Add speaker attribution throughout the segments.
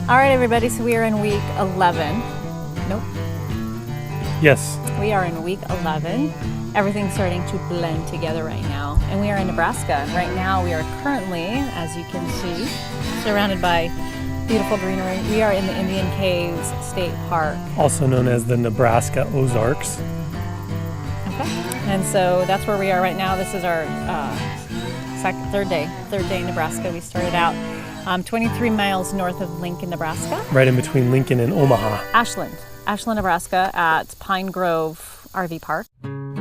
Speaker 1: All right, everybody, so we are in week 11. Nope.
Speaker 2: Yes.
Speaker 1: We are in week 11. Everything's starting to blend together right now. And we are in Nebraska. And right now we are currently, as you can see, surrounded by beautiful greenery. We are in the Indian Caves State Park.
Speaker 2: Also known as the Nebraska Ozarks.
Speaker 1: Okay. And so that's where we are right now. This is our third day in Nebraska. We started out 23 miles north of Lincoln, Nebraska.
Speaker 2: Right in between Lincoln and Omaha.
Speaker 1: Ashland, Nebraska at Pine Grove RV Park. And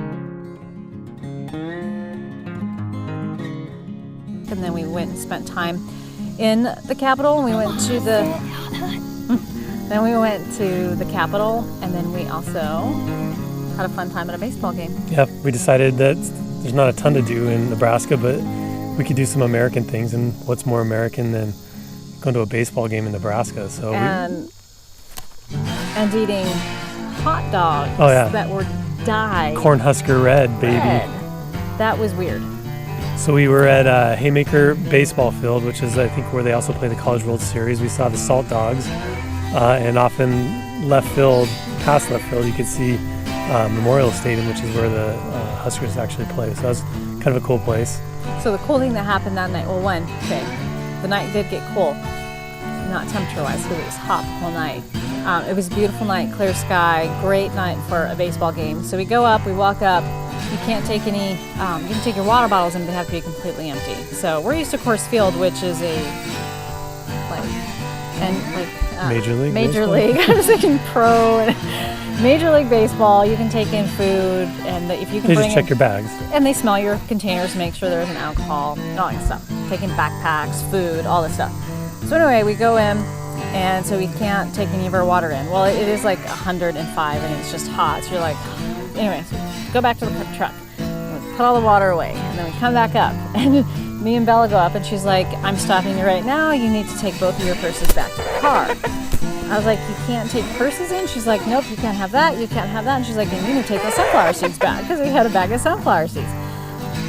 Speaker 1: then we went and spent time in the Capitol. We went to the Capitol, and then we also had a fun time at a baseball game.
Speaker 2: Yep, we decided that there's not a ton to do in Nebraska, but we could do some American things, and what's more American than going to a baseball game in Nebraska? So
Speaker 1: and eating hot dogs that were dyed
Speaker 2: Cornhusker red, baby.
Speaker 1: Red. That was weird.
Speaker 2: So we were at Haymaker Baseball Field, which is, I think, where they also play the College World Series. We saw the Saltdogs, and off in past left field, you could see Memorial Stadium, which is where the Huskers actually play. So that was kind of a cool place.
Speaker 1: So the cool thing that happened that night, the night did get cool. Not temperature-wise, because it was hot the whole night. It was a beautiful night, clear sky, great night for a baseball game. So we go up, we walk up. You can't take any, you can take your water bottles in, but they have to be completely empty. So we're used to Coors Field, which is
Speaker 2: Major League.
Speaker 1: I was thinking pro and Major League Baseball. You can take in food, and if you can
Speaker 2: just check your bags.
Speaker 1: And they smell your containers, make sure there isn't alcohol, all that stuff. Taking backpacks, food, all this stuff. So anyway, we go in, and so we can't take any of our water in. Well, it is like 105, and it's just hot. So you're like, anyway, so go back to the truck. We put all the water away, and then we come back up. And me and Bella go up, and she's like, I'm stopping you right now. You need to take both of your purses back to the car. I was like, you can't take purses in? She's like, nope, you can't have that, you can't have that. And she's like, then you need to take the sunflower seeds back, because we had a bag of sunflower seeds.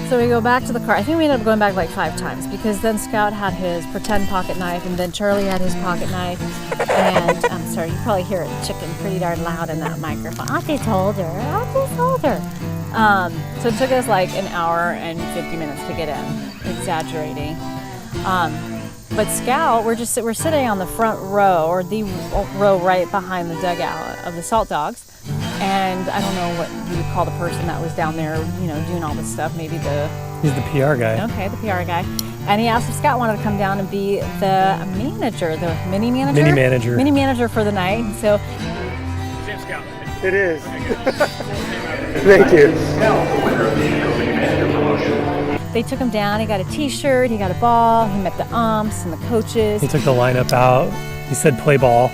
Speaker 1: So we go back to the car. I think we ended up going back like 5 times, because then Scout had his pretend pocket knife, and then Charlie had his pocket knife. And I'm sorry, you probably hear it chicken pretty darn loud in that microphone. Auntie told her. So it took us like an hour and 50 minutes to get in, exaggerating. But Scout, we're sitting on the front row, or the row right behind the dugout of the Saltdogs. And I don't know what you would call the person that was down there, doing all this stuff. Maybe
Speaker 2: he's the PR guy.
Speaker 1: Okay, the PR guy. And he asked if Scott wanted to come down and be the manager, the mini manager. Mini manager for the night. So.
Speaker 2: Jim Scout. It is. Thank you.
Speaker 1: They took him down. He got a T-shirt. He got a ball. He met the umps and the coaches.
Speaker 2: He took the lineup out. He said, "Play ball."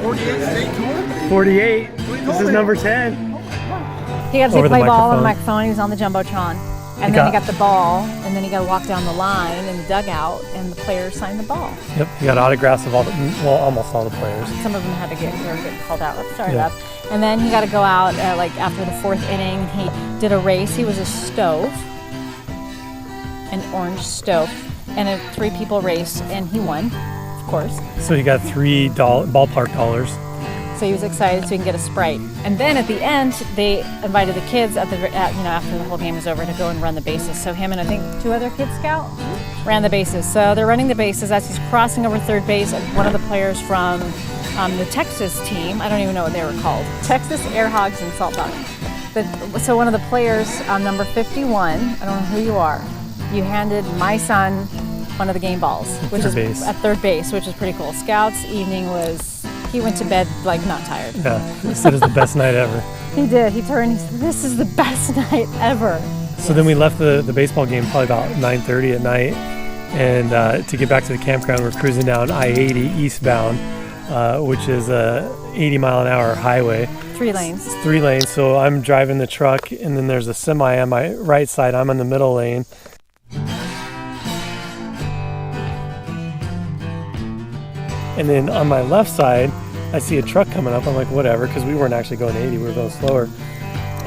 Speaker 3: 48 state tour.
Speaker 2: 48. This is number 10.
Speaker 1: He got to play ball on the microphone. He was on the jumbotron, and then he got the ball, and then he got to walk down the line in the dugout, and the players signed the ball.
Speaker 2: Yep. He got autographs of almost all the players.
Speaker 1: Some of them had to get called out. Sorry about that. And then he got to go out after the 4th inning. He did a race. He was a stove. An orange stove, and 3 people raced, and he won, of course.
Speaker 2: So he got $3 ballpark dollars.
Speaker 1: So he was excited, so he can get a Sprite. And then at the end, they invited the kids after the whole game was over to go and run the bases. So him and I think 2 other kids, Scout, ran the bases. So they're running the bases as he's crossing over third base. And one of the players from the Texas team, I don't even know what they were called, Texas Air Hogs and Saltdogs. So one of the players, number 51, I don't know who you are. You handed my son one of the game balls, which is at third base, which is pretty cool. Scout's evening he went to bed not tired.
Speaker 2: Yeah, he said it was the best night ever.
Speaker 1: He did. He turned, he said, this is the best night ever.
Speaker 2: So then we left the baseball game probably about 9:30 at night, and to get back to the campground, we're cruising down I-80 eastbound, which is a 80-mile-an-hour highway.
Speaker 1: 3 lanes.
Speaker 2: It's 3 lanes, so I'm driving the truck, and then there's a semi on my right side. I'm in the middle lane. And then on my left side, I see a truck coming up. I'm like, whatever, because we weren't actually going 80, we were going slower.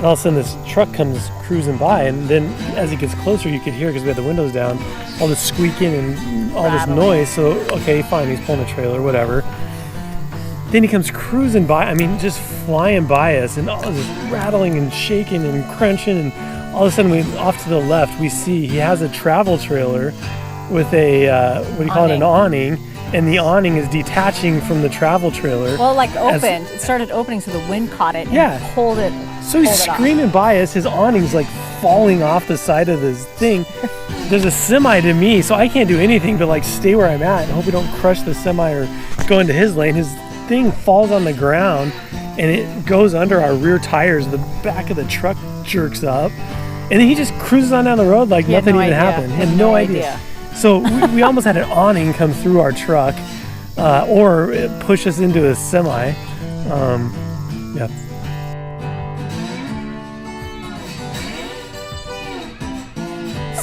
Speaker 2: And all of a sudden this truck comes cruising by, and then as it gets closer, you could hear, because we had the windows down, all this squeaking and all this noise. So, okay, fine, he's pulling a trailer, whatever. Then he comes cruising by, I mean, just flying by us, and all this rattling and shaking and crunching, and all of a sudden, off to the left, we see he has a travel trailer with a, what do you call it, an awning, and the awning is detaching from the travel trailer.
Speaker 1: Well, like opened. It started opening so the wind caught it and pulled it.
Speaker 2: So he's screaming by us. His awning's like falling off the side of this thing. There's a semi to me, so I can't do anything but like stay where I'm at and hope we don't crush the semi or go into his lane. His thing falls on the ground and it goes under our rear tires. The back of the truck jerks up. And then he just cruises on down the road like nothing even happened. He had no idea. So we almost had an awning come through our truck or push us into a semi. Yeah.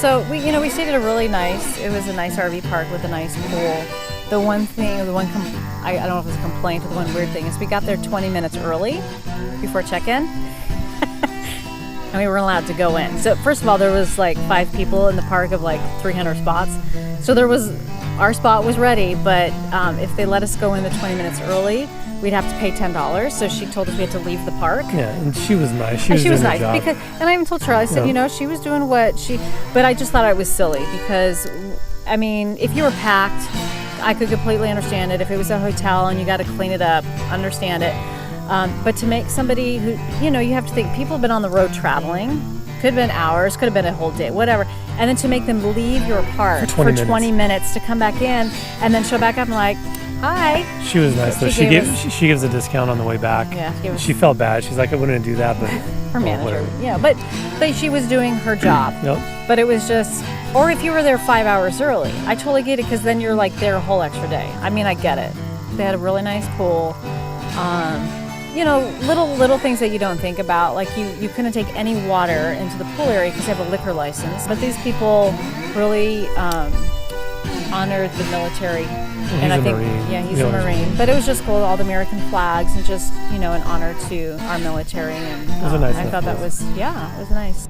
Speaker 1: So we stayed at a really nice, it was a nice RV park with a nice pool. The one thing, I don't know if it was a complaint or the one weird thing is we got there 20 minutes early before check-in. And we weren't allowed to go in. So first of all, there was like 5 people in the park of like 300 spots. So our spot was ready, but if they let us go in the 20 minutes early, we'd have to pay $10. So she told us we had to leave the park.
Speaker 2: Yeah, and she was nice.
Speaker 1: She was
Speaker 2: doing
Speaker 1: nice
Speaker 2: her job.
Speaker 1: because, and I even told Charlie, I said, she was doing but I just thought it was silly because, I mean, if you were packed, I could completely understand it. If it was a hotel and you got to clean it up, understand it. But to make somebody who, you have to think, people have been on the road traveling, could have been hours, could have been a whole day, whatever. And then to make them leave your park for 20 minutes to come back in and then show back up and like, hi.
Speaker 2: She was nice though. She gives a discount on the way back.
Speaker 1: Yeah.
Speaker 2: She felt bad. She's like, I wouldn't do that, but
Speaker 1: her manager. Yeah, but she was doing her job.
Speaker 2: Yep.
Speaker 1: But it was just, or if you were there 5 hours early, I totally get it because then you're like there a whole extra day. I mean, I get it. They had a really nice pool. Little things that you don't think about, like you couldn't take any water into the pool area because they have a liquor license. But these people really honored the military.
Speaker 2: And I think,
Speaker 1: Marine. He's a Marine. But it was just cool, all the American flags and just, an honor to our military. And
Speaker 2: it was a nice
Speaker 1: I thought that was, it was nice.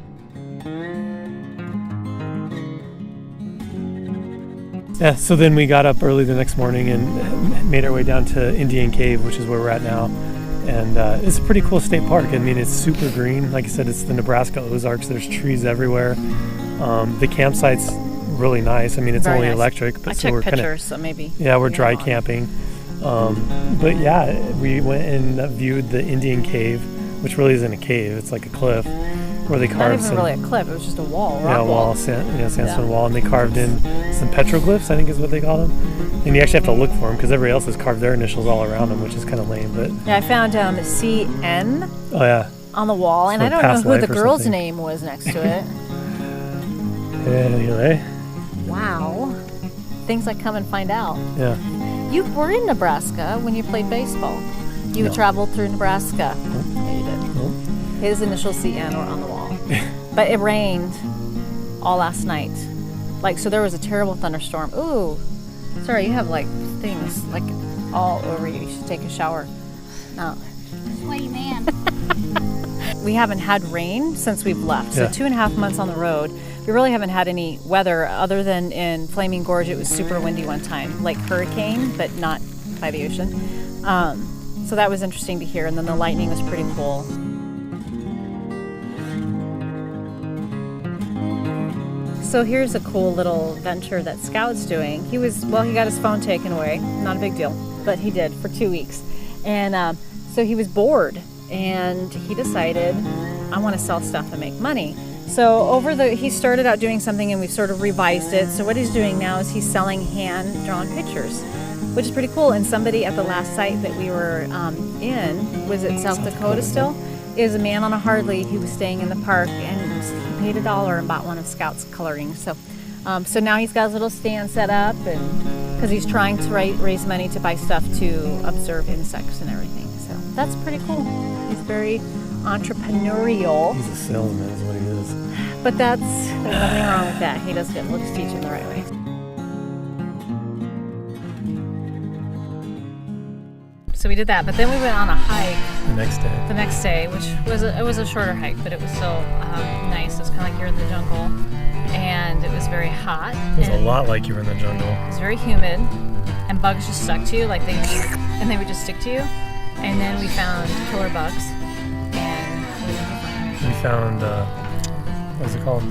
Speaker 2: Yeah, so then we got up early the next morning and made our way down to Indian Cave, which is where we're at now. And it's a pretty cool state park. I mean, it's super green. Like I said, it's the Nebraska Ozarks. There's trees everywhere. The campsite's really nice. I mean, it's very only nice. Electric, but
Speaker 1: I took pictures, so maybe.
Speaker 2: Yeah, we're dry camping. But yeah, we went and viewed the Indian Cave, which really isn't a cave. It's like a cliff where they carved
Speaker 1: not even really a cliff. It was just a wall.
Speaker 2: Sandstone wall, and they carved in some petroglyphs, I think is what they call them. And you actually have to look for them because everybody else has carved their initials all around them, which is kind of lame. But
Speaker 1: yeah, I found CN.
Speaker 2: Oh yeah.
Speaker 1: On the wall, and I don't know who the girl's name was next to it.
Speaker 2: Anyway.
Speaker 1: Wow. Things I come and find out.
Speaker 2: Yeah.
Speaker 1: You were in Nebraska when you played baseball. You traveled through Nebraska.
Speaker 2: Nope.
Speaker 1: Yeah, you did.
Speaker 2: Nope.
Speaker 1: His initials CN were on the wall. But it rained all last night. So there was a terrible thunderstorm. Ooh. Sorry, you have things all over you. You should take a shower. No.
Speaker 4: Sweaty man.
Speaker 1: We haven't had rain since we've left. So 2.5 months on the road. We really haven't had any weather other than in Flaming Gorge. It was super windy one time, like hurricane, but not by the ocean. So that was interesting to hear. And then the lightning was pretty cool. So here's a cool little venture that Scout's doing. He got his phone taken away. Not a big deal, but he did for 2 weeks. And so he was bored and he decided, I want to sell stuff and make money. So he started out doing something and we've sort of revised it. So what he's doing now is he's selling hand-drawn pictures, which is pretty cool. And somebody at the last site that we were in, was it South Dakota still? Is a man on a Harley who was staying in the park and he paid $1 and bought one of Scout's coloring. So now he's got his little stand set up and because he's trying to raise money to buy stuff to observe insects and everything. So that's pretty cool. He's very entrepreneurial.
Speaker 2: He's a salesman is what he is.
Speaker 1: But there's nothing wrong with that. He does good. We'll just teach him the right way. So we did that, but then we went on a hike
Speaker 2: the next day,
Speaker 1: which was a shorter hike, but it was still nice. It was kind of like you're in the jungle, and it was very hot.
Speaker 2: It was a lot like you were in the jungle.
Speaker 1: It was very humid, and bugs just stuck to you, like they would just stick to you. And then we found killer bugs, and
Speaker 2: we found what was it called?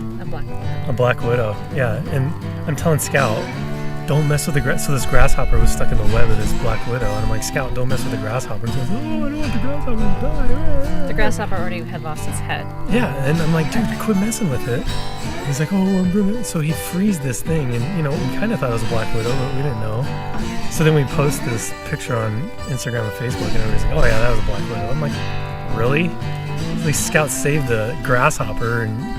Speaker 2: A black widow. Yeah, and I'm telling Scout, don't mess with the grass. So this grasshopper was stuck in the web of this black widow, and I'm like, Scout, don't mess with the grasshopper. And he goes, oh, I don't want the grasshopper to die.
Speaker 1: The grasshopper already had lost its head.
Speaker 2: Yeah, and I'm like, dude, quit messing with it. He's like, oh, I'm gonna. So he frees this thing, and we kind of thought it was a black widow, but we didn't know. So then we post this picture on Instagram and Facebook, and everybody's like, oh yeah, that was a black widow. I'm like, really? At least Scout saved the grasshopper and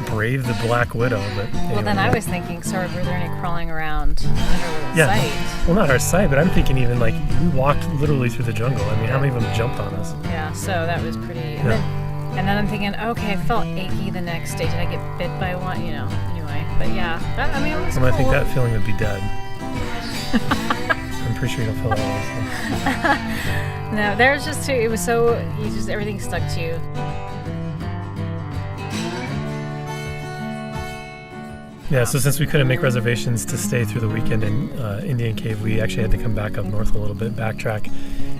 Speaker 2: braved the black widow. But anyway.
Speaker 1: Well, then I was thinking, so were there any crawling around our little site?
Speaker 2: Well, not our site, but I'm thinking even like we walked literally through the jungle. I mean, how many of them jumped on us?
Speaker 1: Yeah, so that was pretty. And then I'm thinking, okay, I felt achy the next day. Did I get bit by one? Anyway. But yeah, it was cool.
Speaker 2: I think that feeling would be dead. I'm pretty sure you don't feel that way. So.
Speaker 1: No, there's just it was so everything stuck to you.
Speaker 2: Yeah, so since we couldn't make reservations to stay through the weekend in Indian Cave, we actually had to come back up north a little bit, backtrack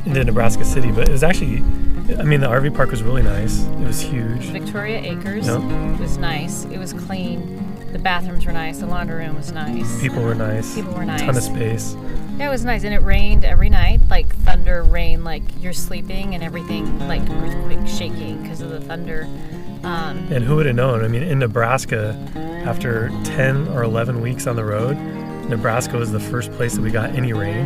Speaker 2: into Nebraska City. But it was actually, the RV park was really nice. It was huge.
Speaker 1: Victoria Acres was nice. It was clean. The bathrooms were nice. The laundry room was nice.
Speaker 2: People were nice. Ton of space.
Speaker 1: Yeah, it was nice. And it rained every night, like thunder, rain, like you're sleeping and everything, like earthquake shaking because of the thunder.
Speaker 2: And who would have known? I mean, in Nebraska, after 10 or 11 weeks on the road, Nebraska was the first place that we got any rain.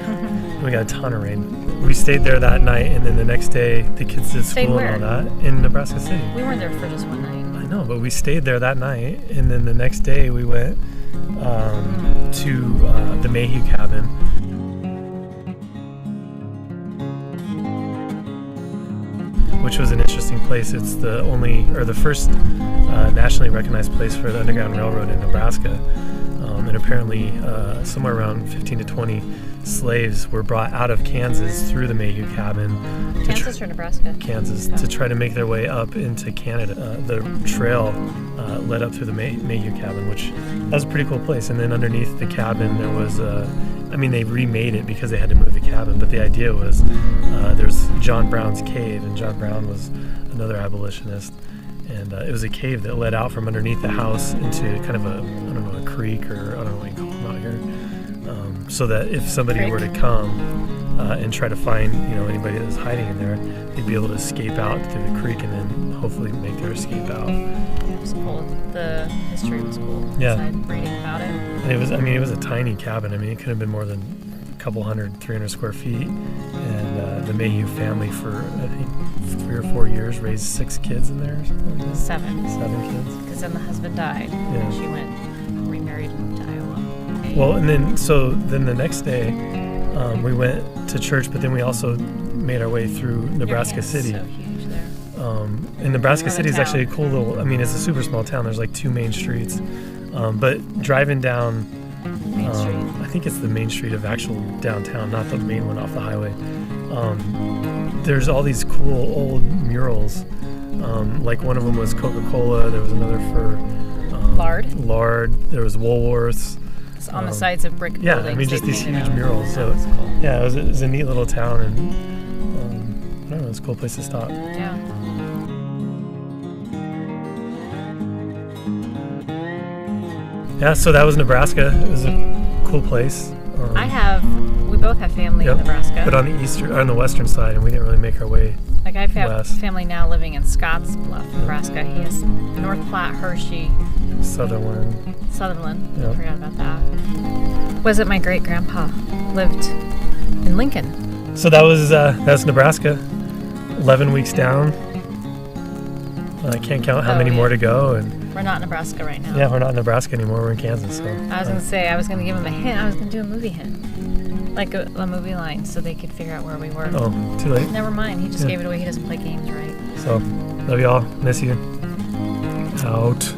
Speaker 2: We got a ton of rain. We stayed there that night, and then the next day, the kids did school and all that in Nebraska City.
Speaker 1: We weren't there for just one night.
Speaker 2: I know, but we stayed there that night, and then the next day we went to the Mayhew Cabin. Which was an interesting place. It's the first nationally recognized place for the Underground Railroad in Nebraska. And apparently somewhere around 15 to 20 slaves were brought out of Kansas through the Mayhew Cabin.
Speaker 1: Kansas or Nebraska?
Speaker 2: Kansas, to try to make their way up into Canada. The trail led up through the Mayhew Cabin, which was a pretty cool place. And then underneath the cabin there was they remade it because they had to move the cabin, but the idea was there's John Brown's cave, and John Brown was another abolitionist, and it was a cave that led out from underneath the house into kind of a creek, or I don't know what you call them out here, so that if somebody were to come and try to find anybody that was hiding in there, they'd be able to escape out through the creek and then hopefully make their escape out.
Speaker 1: It was cool. The history was cool.
Speaker 2: Yeah.
Speaker 1: Reading about it.
Speaker 2: And it was a tiny cabin. I mean, it could have been more than a couple 300 square feet. And the Mayhew family for, I think, 3 or 4 years raised 6 kids in there or something like that.
Speaker 1: 7
Speaker 2: kids.
Speaker 1: Because then the husband died.
Speaker 2: Yeah.
Speaker 1: And she went remarried to Iowa.
Speaker 2: Well, and then the next day we went to church, but then we also made our way through Nebraska City.
Speaker 1: So huge there.
Speaker 2: And Nebraska City is actually a cool little, it's a super small town. There's like 2 main streets. But driving down
Speaker 1: Main Street.
Speaker 2: I think it's the main street of actual downtown, not the main one off the highway. There's all these cool old murals. Like one of them was Coca-Cola. There was another for lard. There was Woolworths.
Speaker 1: It's on the sides of brick buildings.
Speaker 2: Yeah, just these huge murals. So
Speaker 1: that was cool.
Speaker 2: Yeah, it was a neat little town, and I don't know, it's a cool place to stop.
Speaker 1: Yeah.
Speaker 2: Yeah, so that was Nebraska. It was a cool place.
Speaker 1: We both have family in Nebraska.
Speaker 2: But on the western side, and we didn't really make our way
Speaker 1: Like I have
Speaker 2: west.
Speaker 1: family now living in Scottsbluff, Nebraska. He has North Platte, Hershey,
Speaker 2: Sutherland.
Speaker 1: Yep. I forgot about that. Was it my great grandpa lived in Lincoln?
Speaker 2: So that's Nebraska. 11 weeks down. I can't count how many more to go, and
Speaker 1: we're not in Nebraska right now.
Speaker 2: Yeah, we're not in Nebraska anymore. We're in Kansas. So
Speaker 1: I was gonna say I was gonna give them a hint. I was gonna do a movie hint, like a movie line, so they could figure out where we were.
Speaker 2: Oh, too late.
Speaker 1: Never mind. He just gave it away. He doesn't play games right.
Speaker 2: So, love y'all. Miss you. Out.